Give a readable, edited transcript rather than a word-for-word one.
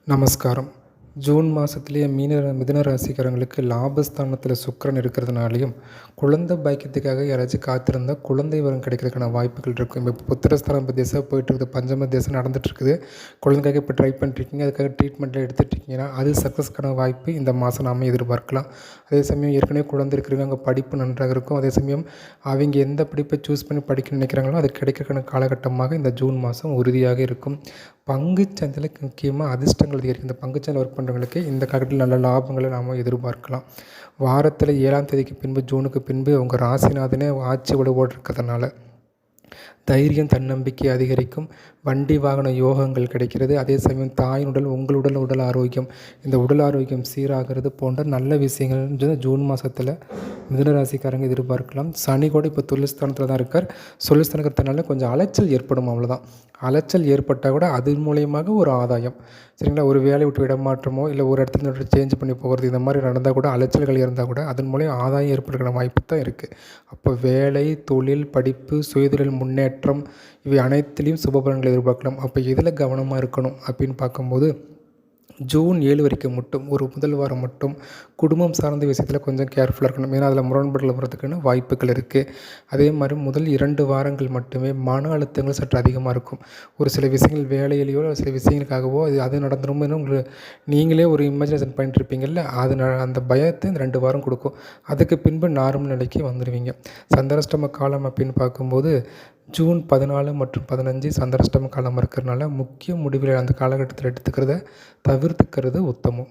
நமஸ்காரம். ஜூன் மாதத்துலேயே மிதுன ராசிக்காரங்களுக்கு லாபஸ்தானத்தில் சுக்கிரன் இருக்கிறதுனாலையும், குழந்தை பாக்கியத்துக்காக யாராச்சும் காத்திருந்தால் குழந்தை வரம் கிடைக்கிறதுக்கான வாய்ப்புகள் இருக்கும். இப்போ புத்திரஸ்தானம் திசை போயிட்டுருக்குது, பஞ்சம திசை நடந்துகிட்ருக்குது. குழந்தைக்காக இப்போ ட்ரை பண்ணிட்டுருக்கீங்க, அதுக்காக ட்ரீட்மெண்ட்டில் எடுத்துகிட்ருக்கீங்கன்னா அது சக்ஸஸ்க்கான வாய்ப்பு இந்த மாதம் நாம் எதிர்பார்க்கலாம். அதே சமயம் ஏற்கனவே குழந்தை இருக்கிறவங்க அங்கே படிப்பு நன்றாக இருக்கும். அதே சமயம் அவங்க எந்த படிப்பை சூஸ் பண்ணி படிக்க நினைக்கிறாங்களோ அது கிடைக்கிறக்கான காலகட்டமாக இந்த ஜூன் மாதம் உறுதியாக இருக்கும். பங்குச்சந்தையில் முக்கியமாக அதிர்ஷ்டங்கள் அதிகரிக்கும். இந்த பங்குச்சந்தையில் ஒர்க் பண்ணுறவங்களுக்கு இந்த காலகட்டத்தில் நல்ல லாபங்களை நாம் எதிர்பார்க்கலாம். வாரத்தில் 7ஆம் தேதிக்கு பின்பு ஜூனுக்கு பின்பு உங்கள் ராசிநாதனே ஆட்சி வலுவோடு இருக்கிறதுனால தைரியம் தன்னம்பிக்கை அதிகரிக்கும். வண்டி வாகன யோகங்கள் கிடைக்கிறது. அதே சமயம் தாயின் உடல் உங்கள் உடல் ஆரோக்கியம், இந்த உடல் ஆரோக்கியம் சீராகிறது போன்ற நல்ல விஷயங்கள் ஜூன் மாதத்தில் மிதுன ராசிக்காரங்க எதிர்பார்க்கலாம். சனி கூட இப்போ தொழில்ஸ்தானத்தில் தான் இருக்கார். தொழில்ஸ்தானத்தினால கொஞ்சம் அலைச்சல் ஏற்படும், அவ்வளோதான். அலைச்சல் ஏற்பட்டால் கூட அது மூலியமாக ஒரு ஆதாயம், சரிங்களா. ஒரு வேலையை விட்டு இடமாற்றமோ இல்லை ஒரு இடத்துல சேஞ்ச் பண்ணி போகிறது இந்த மாதிரி நடந்தால் கூட, அலைச்சல்கள் இருந்தால் கூட அதன் மூலியம் ஆதாயம் ஏற்படுகிற வாய்ப்பு தான் இருக்குது. அப்போ வேலை, தொழில், படிப்பு, சுயதொழில் முன்னேற்றம் இவை அனைத்துலேயும் சுபபலன்களை எதிர்பார்க்கலாம். அப்போ எதில் கவனமாக இருக்கணும் அப்படின்னு பார்க்கும்போது, ஜூன் 7 வரைக்கும் மட்டும் ஒரு முதல் வாரம் மட்டும் குடும்பம் சார்ந்த விஷயத்தில் கொஞ்சம் கேர்ஃபுல்லாக இருக்கணும். ஏன்னா அதில் முரண்பாடுகள் வர்றதுக்கான வாய்ப்புகள் இருக்குது. அதே மாதிரி முதல் 2 வாரங்கள் மட்டுமே மன அழுத்தங்கள் சற்று அதிகமாக இருக்கும். ஒரு சில விஷயங்கள் வேலையிலையோ சில விஷயங்களுக்காகவோ அது நடந்துருமோ உங்களுக்கு நீங்களே ஒரு இமேஜினேஷன் பண்ணிட்டுருப்பீங்கள்ல, அந்த பயத்தை இந்த 2 வாரம் கொடுக்கும். அதுக்கு பின்பு நார்மல் நிலைக்கு வந்துடுவீங்க. சந்திராஷ்டம காலம் அப்படின்னு பார்க்கும்போது ஜூன் 14 மற்றும் 15 சந்திராஷ்டம காலம் இருக்கிறதுனால முக்கிய முடிவுகளை அந்த காலகட்டத்தில் எடுத்துக்கிறத தவிர்த்துக்கிறது உத்தமம்.